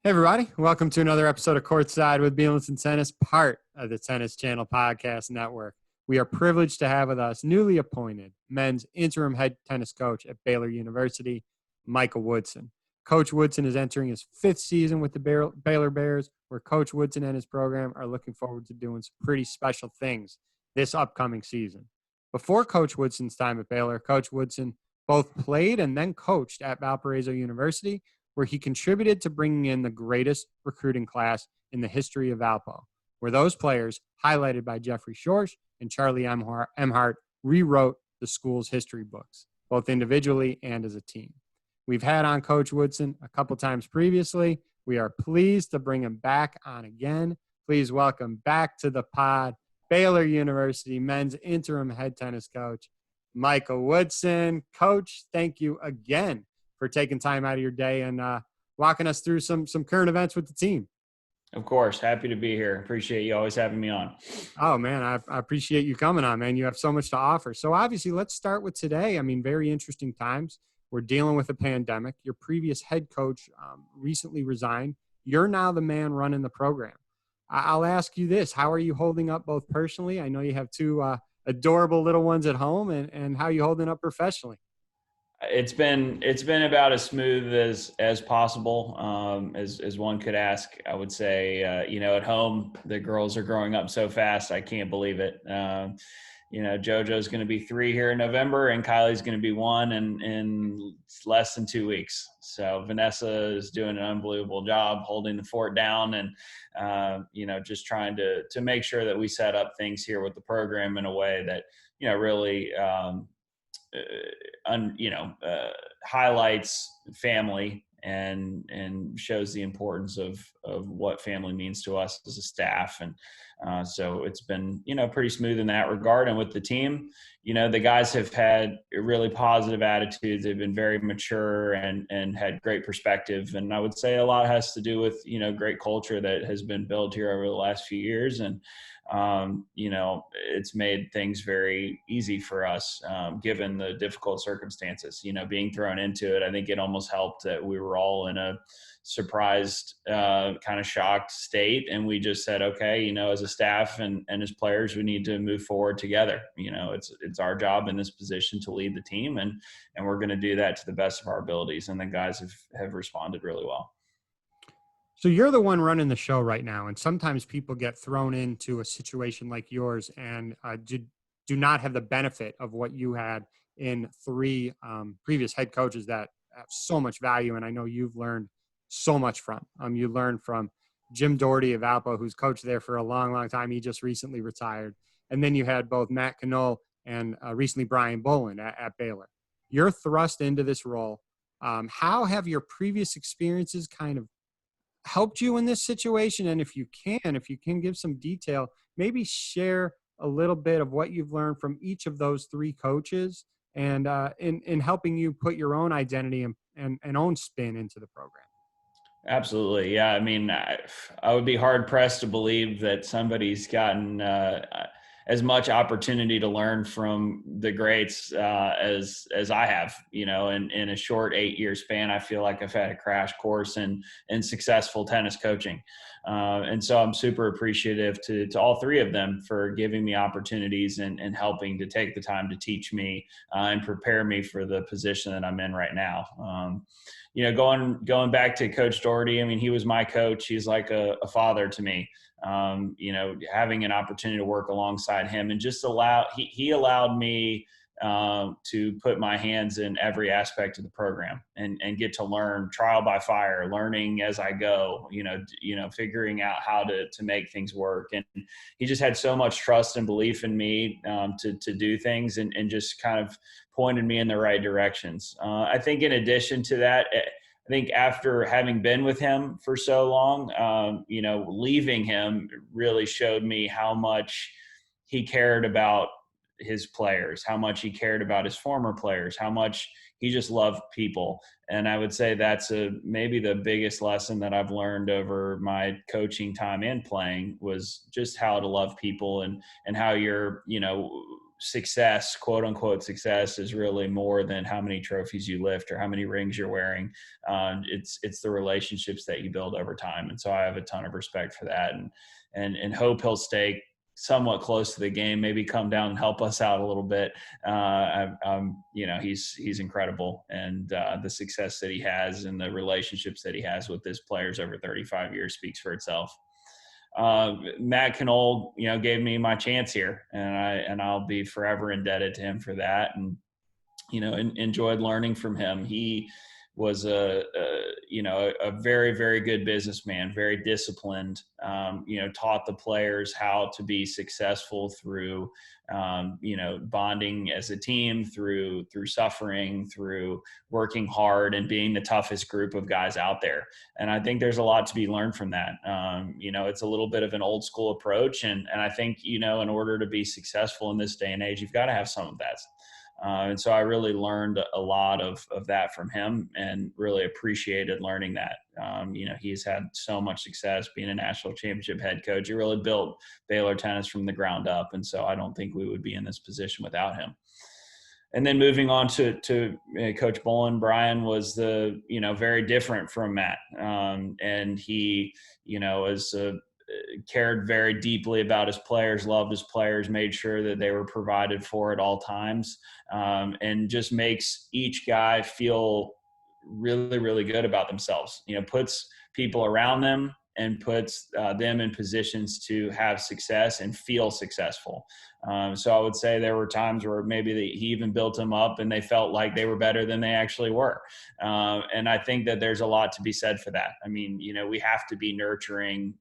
Hey, everybody. Welcome to another episode of Courtside with Beelance and Tennis, part of the Tennis Channel Podcast Network. We are privileged to have with us newly appointed men's interim head tennis coach at Baylor University, Michael Woodson. Coach Woodson is entering his fifth season with the Baylor Bears, where Coach Woodson and his program are looking forward to doing some pretty special things this upcoming season. Before Coach Woodson's time at Baylor, Coach Woodson both played and then coached at Valparaiso University, where he contributed to bringing in the greatest recruiting class in the history of Valpo, where those players, highlighted by Jeffrey Schorsh and Charlie Emhardt, rewrote the school's history books, both individually and as a team. We've had on Coach Woodson a couple times previously. We are pleased to bring him back on again. Please welcome back to the pod, Baylor University men's interim head tennis coach, Michael Woodson. Coach, thank you again for taking time out of your day and walking us through some current events with the team. Of course. Happy to be here. Appreciate you always having me on. Oh, man, I appreciate you coming on, man. You have so much to offer. So obviously, let's start with today. I mean, very interesting times. We're dealing with a pandemic. Your previous head coach recently resigned. You're now the man running the program. I'll ask you this. How are you holding up both personally? I know you have two adorable little ones at home, and how are you holding up professionally? It's been about as smooth as possible, as one could ask. I would say, at home, the girls are growing up so fast. I can't believe it. JoJo's going to be 3 here in November, and Kylie's going to be 1 in less than 2 weeks. So Vanessa is doing an unbelievable job holding the fort down, and just trying to make sure that we set up things here with the program in a way that really. Highlights family and shows the importance of what family means to us as a staff. And so it's been, pretty smooth in that regard. And with the team, the guys have had really positive attitudes. They've been very mature and had great perspective. And I would say a lot has to do with, great culture that has been built here over the last few years. And, it's made things very easy for us, given the difficult circumstances, being thrown into it. I think it almost helped that we were all in a surprised, kind of shocked state. And we just said, okay, as a staff and as players, we need to move forward together. It's our job in this position to lead the team, and we're going to do that to the best of our abilities. And the guys have responded really well. So you're the one running the show right now, and sometimes people get thrown into a situation like yours and do not have the benefit of what you had in 3 previous head coaches that have so much value, and I know you've learned so much from. You learned from Jim Doherty of Valpo, who's coached there for a long, long time. He just recently retired. And then you had both Matt Knoll and recently Brian Boland at Baylor. You're thrust into this role. How have your previous experiences kind of helped you in this situation? And if you can give some detail, maybe share a little bit of what you've learned from each of those 3 coaches and in helping you put your own identity and own spin into the program. Absolutely. Yeah. I mean, I would be hard pressed to believe that somebody's gotten as much opportunity to learn from the greats as I have, in a short 8-year span. I feel like I've had a crash course in successful tennis coaching. And so I'm super appreciative to all 3 of them for giving me opportunities and helping to take the time to teach me and prepare me for the position that I'm in right now. Going back to Coach Doherty, I mean, he was my coach. He's like a father to me. Having an opportunity to work alongside him and just he allowed me to put my hands in every aspect of the program and get to learn trial by fire, learning as I go, figuring out how to make things work. And he just had so much trust and belief in me to do things and just kind of pointed me in the right directions. I think in addition to that, I think after having been with him for so long, leaving him really showed me how much he cared about his players, how much he cared about his former players, how much he just loved people. And I would say that's maybe the biggest lesson that I've learned over my coaching time and playing was just how to love people and how you're, success, quote unquote success, is really more than how many trophies you lift or how many rings you're wearing. It's the relationships that you build over time. And so I have a ton of respect for that, and hope he'll stay somewhat close to the game, maybe come down and help us out a little bit. He's incredible. And the success that he has and the relationships that he has with his players over 35 years speaks for itself. Matt Knoll, gave me my chance here, and I'll be forever indebted to him for that. And, enjoyed learning from him. He was a very, very good businessman, very disciplined, taught the players how to be successful through, bonding as a team, through suffering, through working hard and being the toughest group of guys out there. And I think there's a lot to be learned from that. It's a little bit of an old school approach. And I think, in order to be successful in this day and age, you've got to have some of that. And so I really learned a lot of that from him, and really appreciated learning that. He's had so much success being a national championship head coach. He really built Baylor tennis from the ground up. And so I don't think we would be in this position without him. And then moving on to Coach Bolin, Brian was very different from Matt. And he, cared very deeply about his players, loved his players, made sure that they were provided for at all times, and just makes each guy feel really, really good about themselves. Puts people around them and puts them in positions to have success and feel successful. So I would say there were times where maybe he even built them up and they felt like they were better than they actually were. And I think that there's a lot to be said for that. I mean, we have to be nurturing,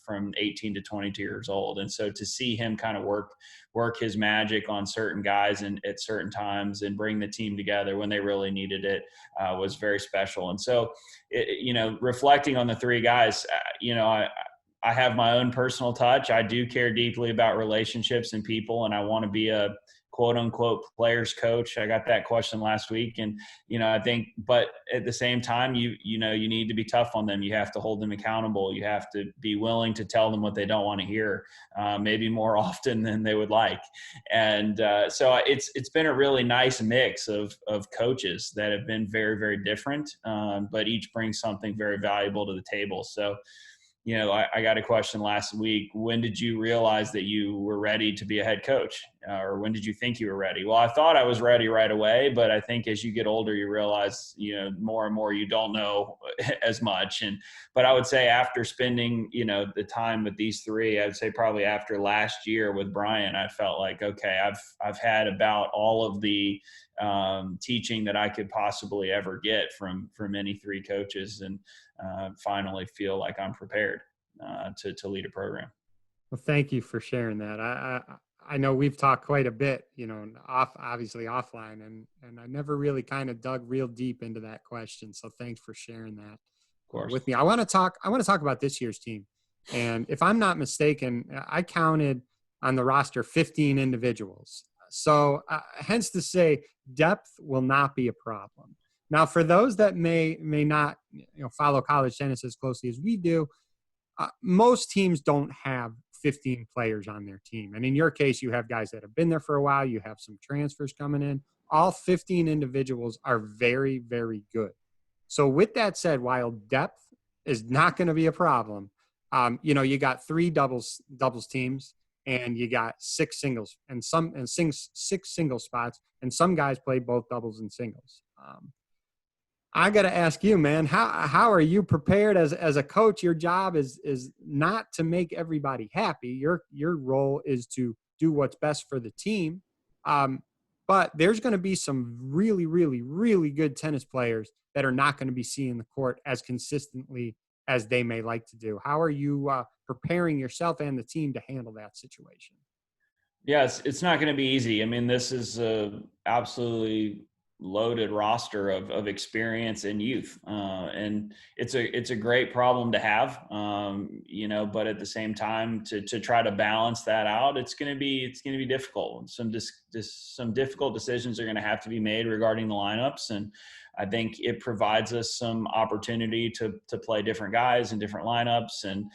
from 18 to 22 years old. And so to see him kind of work his magic on certain guys and at certain times and bring the team together when they really needed it was very special. And so, reflecting on the three guys, I have my own personal touch. I do care deeply about relationships and people, and I want to be a quote unquote players coach. I got that question last week. And, I think, but at the same time, you need to be tough on them. You have to hold them accountable. You have to be willing to tell them what they don't want to hear, maybe more often than they would like. And so it's been a really nice mix of coaches that have been very, very different, but each brings something very valuable to the table. So, I got a question last week. When did you realize that you were ready to be a head coach? Or when did you think you were ready? Well, I thought I was ready right away, but I think as you get older, you realize, more and more you don't know as much. But I would say after spending, the time with these three, I'd say probably after last year with Brian, I felt like, okay, I've had about all of the teaching that I could possibly ever get from any three coaches, and finally feel like I'm prepared to lead a program. Well, thank you for sharing that. I know we've talked quite a bit, obviously offline, and I never really kind of dug real deep into that question. So thanks for sharing that with me. I want to talk about this year's team. And if I'm not mistaken, I counted on the roster 15 individuals. So hence to say depth will not be a problem. Now, for those that may not follow college tennis as closely as we do, most teams don't have 15 players on their team. And in your case, you have guys that have been there for a while. You have some transfers coming in. All 15 individuals are very, very good. So with that said, while depth is not going to be a problem, you got three doubles teams, and you got six singles and six single spots, and some guys play both doubles and singles. I got to ask you, man, how are you prepared as a coach? Your job is not to make everybody happy. Your role is to do what's best for the team. But there's going to be some really, really, really good tennis players that are not going to be seeing the court as consistently as they may like to do. How are you preparing yourself and the team to handle that situation? Yeah, it's not going to be easy. I mean, this is a absolutely loaded roster of experience and youth, and it's a great problem to have. But at the same time, to try to balance that out, it's going to be difficult. Some difficult decisions are going to have to be made regarding the lineups, and I think it provides us some opportunity to play different guys in different lineups and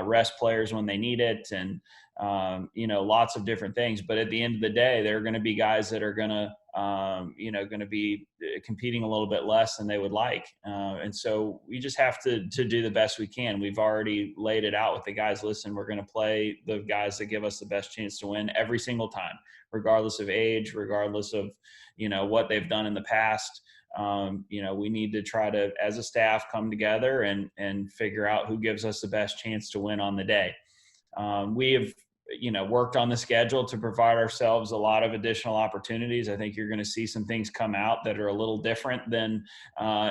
rest players when they need it, and lots of different things. But at the end of the day, there are going to be guys that are going to be competing a little bit less than they would like. And so we just have to do the best we can. We've already laid it out with the guys. Listen, we're going to play the guys that give us the best chance to win every single time, regardless of age, regardless of, what they've done in the past. We need to try to, as a staff, come together and figure out who gives us the best chance to win on the day. We have, worked on the schedule to provide ourselves a lot of additional opportunities. I think you're going to see some things come out that are a little different than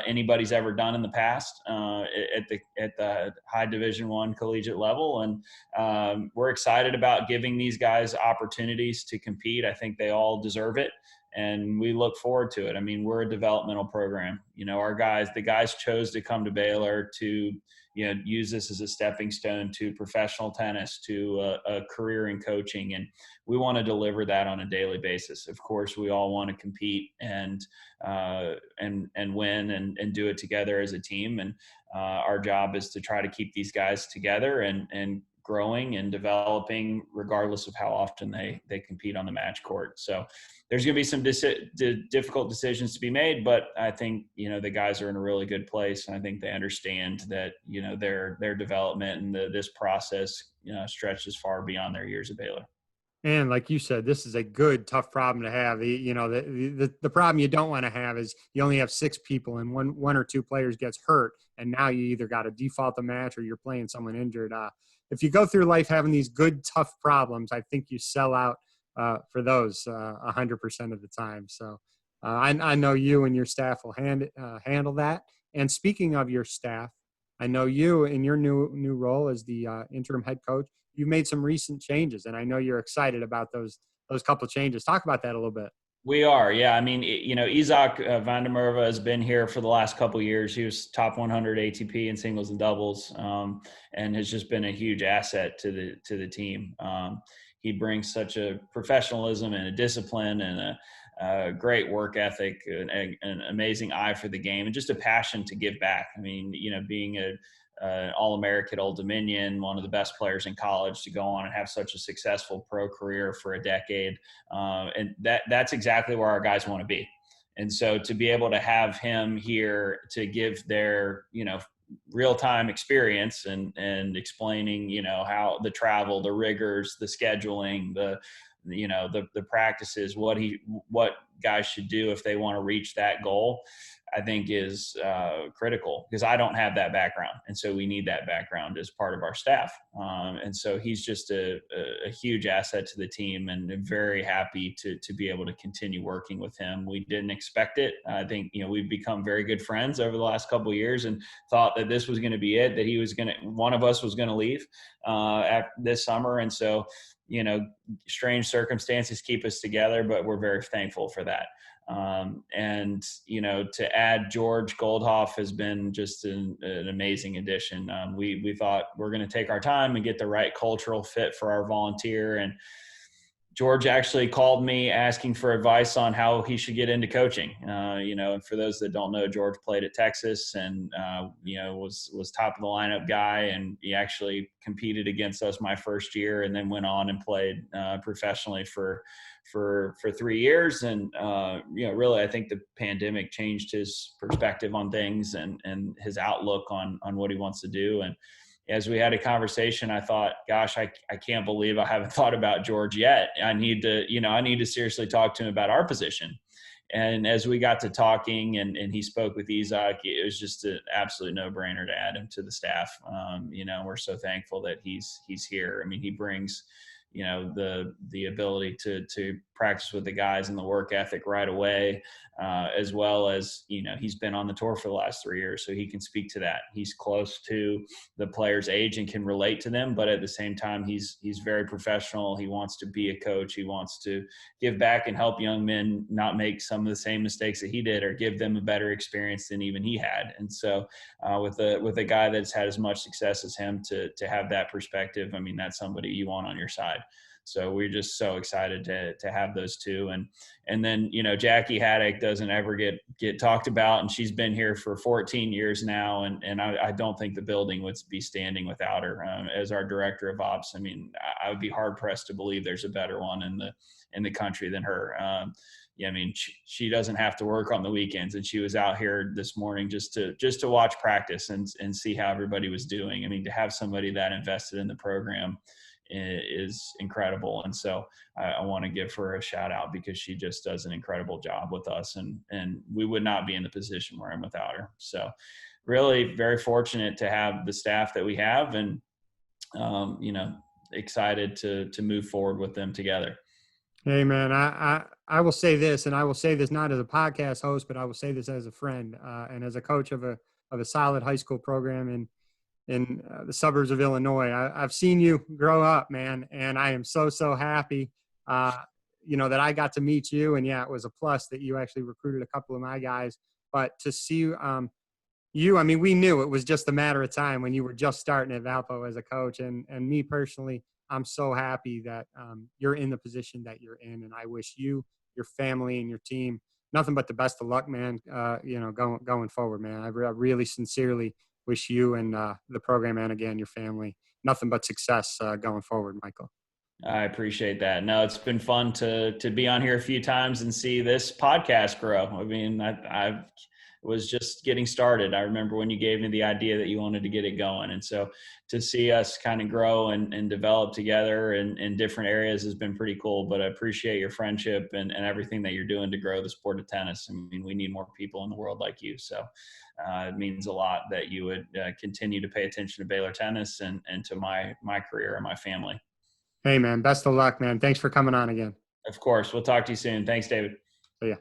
anybody's ever done in the past at the high Division I collegiate level. And we're excited about giving these guys opportunities to compete. I think they all deserve it, and we look forward to it. I mean, we're a developmental program. The guys chose to come to Baylor to use this as a stepping stone to professional tennis, to a career in coaching. And we want to deliver that on a daily basis. Of course, we all want to compete and win and do it together as a team. And our job is to try to keep these guys together and growing and developing regardless of how often they compete on the match court. So there's going to be some difficult decisions to be made, but I think, the guys are in a really good place. And I think they understand that, their development and this process, stretches far beyond their years at Baylor. And like you said, this is a good, tough problem to have. The problem you don't want to have is you only have 6 people and one or two players gets hurt. And now you either got to default the match or you're playing someone injured. If you go through life having these good, tough problems, I think you sell out for those 100% of the time. So I know you and your staff will handle that. And speaking of your staff, I know you in your new role as the interim head coach, you've made some recent changes, and I know you're excited about those couple of changes. Talk about that a little bit. We are, yeah. I mean, Isaac van der Merwe has been here for the last couple of years. He was top 100 ATP in singles and doubles, and has just been a huge asset to the team. He brings such a professionalism and a discipline and a great work ethic, an amazing eye for the game, and just a passion to give back. I mean, being an All-American Old Dominion, one of the best players in college, to go on and have such a successful pro career for a decade. And that's exactly where our guys want to be. And so to be able to have him here to give their, real-time experience and explaining, how the travel, the rigors, the scheduling, the practices, what guys should do if they want to reach that goal, I think is critical, because I don't have that background. And so we need that background as part of our staff. And so he's just a huge asset to the team, and very happy to be able to continue working with him. We didn't expect it. I think, we've become very good friends over the last couple of years, and thought that this was going to be it, that one of us was going to leave this summer. And so, strange circumstances keep us together, but we're very thankful for that. To add George Goldhoff has been just an amazing addition. We thought we're going to take our time and get the right cultural fit for our volunteer. And George actually called me asking for advice on how he should get into coaching. And for those that don't know, George played at Texas and, was top of the lineup guy. And he actually competed against us my first year, and then went on and played professionally for 3 years. And, really, I think the pandemic changed his perspective on things and his outlook on what he wants to do. And as we had a conversation, I thought, gosh, I can't believe I haven't thought about George yet. I need to seriously talk to him about our position. And as we got to talking and he spoke with Isaac, it was just an absolute no-brainer to add him to the staff. We're so thankful that he's here. I mean, he brings, the ability to practice with the guys and the work ethic right away, as well as, he's been on the tour for the last 3 years, so he can speak to that. He's close to the players' age and can relate to them, but at the same time, he's very professional. He wants to be a coach. He wants to give back and help young men not make some of the same mistakes that he did, or give them a better experience than even he had. And so with a guy that's had as much success as him, to have that perspective, I mean, that's somebody you want on your side. So we're just so excited to have those two. And then, Jackie Haddock doesn't ever get talked about, and she's been here for 14 years now. And I don't think the building would be standing without her as our director of ops. I mean, I would be hard pressed to believe there's a better one in the country than her. Yeah, I mean, she doesn't have to work on the weekends, and she was out here this morning just to watch practice and see how everybody was doing. I mean, to have somebody that invested in the program is incredible. And so I want to give her a shout out, because she just does an incredible job with us, and we would not be in the position we're in without her. So really very fortunate to have the staff that we have, and, excited to move forward with them together. Hey man, I will say this, and I will say this not as a podcast host, but I will say this as a friend and as a coach of a solid high school program in the suburbs of Illinois. I've seen you grow up, man, and I am so happy, that I got to meet you. And yeah, it was a plus that you actually recruited a couple of my guys. But to see you, I mean, we knew it was just a matter of time when you were just starting at Valpo as a coach. And me personally, I'm so happy that you're in the position that you're in, and I wish you, your family, and your team nothing but the best of luck, man. Going forward, man. I really sincerely wish you and the program, and again your family, nothing but success going forward, Michael. I appreciate that. No, it's been fun to be on here a few times and see this podcast grow. I mean, I was just getting started. I remember when you gave me the idea that you wanted to get it going. And so to see us kind of grow and develop together in different areas has been pretty cool. But I appreciate your friendship and everything that you're doing to grow the sport of tennis. I mean, we need more people in the world like you. So it means a lot that you would continue to pay attention to Baylor tennis and to my career and my family. Hey, man, best of luck, man. Thanks for coming on again. Of course. We'll talk to you soon. Thanks, David. See ya.